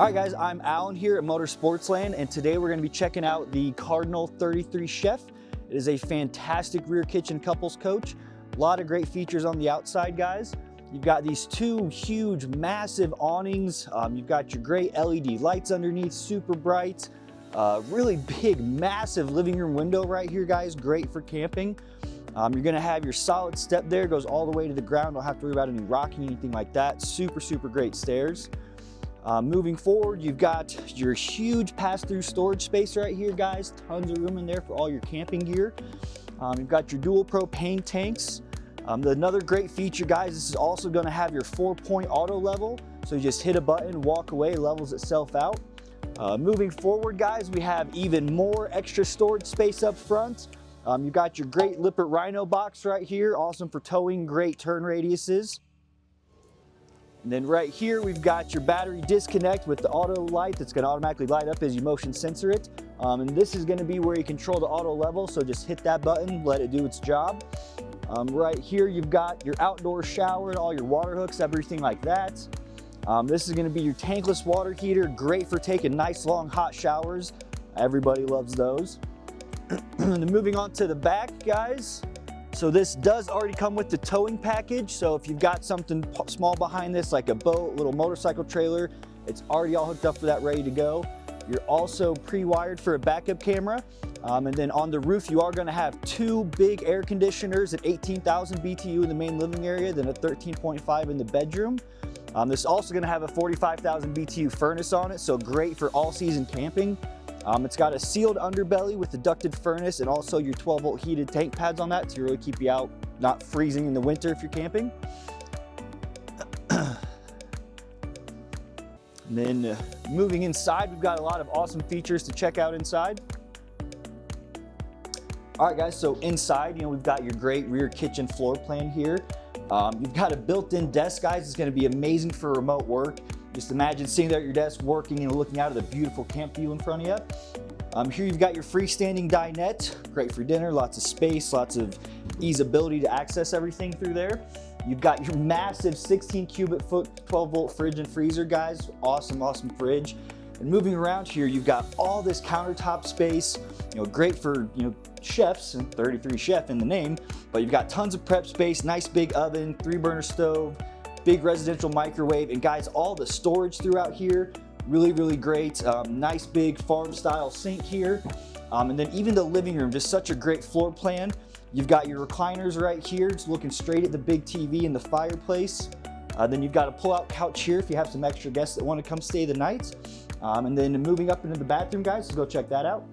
All right guys, I'm Alan here at Motor Sportsland, and today we're going to be checking out the Cardinal 33CHEF. It is a fantastic rear kitchen couples coach. A lot of great features on the outside, guys. You've got these two huge, massive awnings. You've got your great LED lights underneath, super bright. Really big, massive living room window right here, guys. Great for camping. You're going to have your solid step there, goes all the way to the ground. Don't have to worry about any rocking, anything like that. Super great stairs. Moving forward, you've got your huge pass-through storage space right here, guys. Tons of room in there for all your camping gear. You've got your dual propane tanks. Another great feature, guys, this is also going to have your 4-point auto level. So you just hit a button, walk away, levels itself out. Moving forward, guys, we have even more extra storage space up front. You've got your great Lippert Rhino box right here, awesome for towing, great turn radiuses. And then right here, we've got your battery disconnect with the auto light that's going to automatically light up as you motion sensor it. And this is going to be where you control the auto level, so just hit that button, let it do its job. Right here, you've got your outdoor shower and all your water hooks, everything like that. This is going to be your tankless water heater, great for taking nice long hot showers. Everybody loves those. And then moving on to the back, guys. So this does already come with the towing package. So if you've got something small behind this, like a boat, little motorcycle trailer, it's already all hooked up for that, ready to go. You're also pre-wired for a backup camera. And then on the roof, you are going to have two big air conditioners at 18,000 BTU in the main living area, then a 13.5 in the bedroom. This is also going to have a 45,000 BTU furnace on it, so great for all season camping. It's got a sealed underbelly with a ducted furnace and also your 12-volt heated tank pads on that to really keep you out, not freezing in the winter if you're camping. And then moving inside, we've got a lot of awesome features to check out inside. All right, guys, so inside, we've got your great rear kitchen floor plan here. You've got a built-in desk, guys. It's going to be amazing for remote work. Just imagine sitting there at your desk working and looking out at the beautiful camp view in front of you. Here you've got your freestanding dinette, great for dinner, lots of space, lots of ability to access everything through there. You've got your massive 16 cubic foot 12-volt fridge and freezer, guys. Awesome fridge. And moving around here, you've got all this countertop space, great for, chefs, and 33CHEF in the name, but you've got tons of prep space, nice big oven, 3-burner stove, big residential microwave, and guys, all the storage throughout here, really great. Nice big farm style sink here. And then even the living room, just such a great floor plan. You've got your recliners right here, just looking straight at the big TV and the fireplace. Then you've got a pull-out couch here if you have some extra guests that want to come stay the night. And then moving up into the bathroom, guys, so go check that out.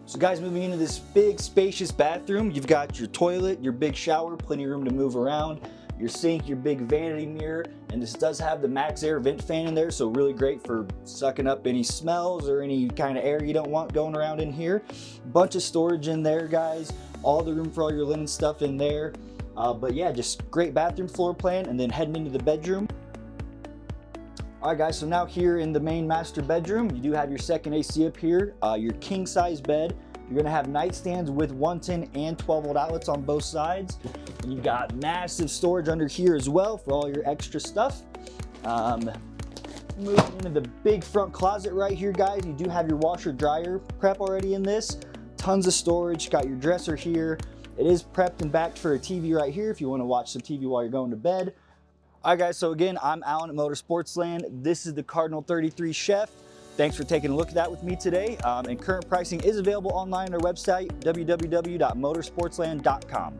So guys, moving into this big spacious bathroom, you've got your toilet, your big shower, plenty of room to move around, your sink, your big vanity mirror, and this does have the max air vent fan in there, so really great for sucking up any smells or any kind of air you don't want going around in here. Bunch of storage in there, guys. All the room for all your linen stuff in there. But yeah, just great bathroom floor plan, and then heading into the bedroom. All right, guys, so now here in the main master bedroom, you do have your second AC up here, your king size bed. You're gonna have nightstands with 110 and 12-volt outlets on both sides. And you've got massive storage under here as well for all your extra stuff. Moving into the big front closet right here, guys, you do have your washer dryer prep already in this. Tons of storage, got your dresser here. It is prepped and backed for a TV right here if you wanna watch some TV while you're going to bed. All right, guys, so again, I'm Alan at Motor Sportsland. This is the Cardinal 33CHEF. Thanks for taking a look at that with me today. And current pricing is available online on our website, www.motorsportsland.com.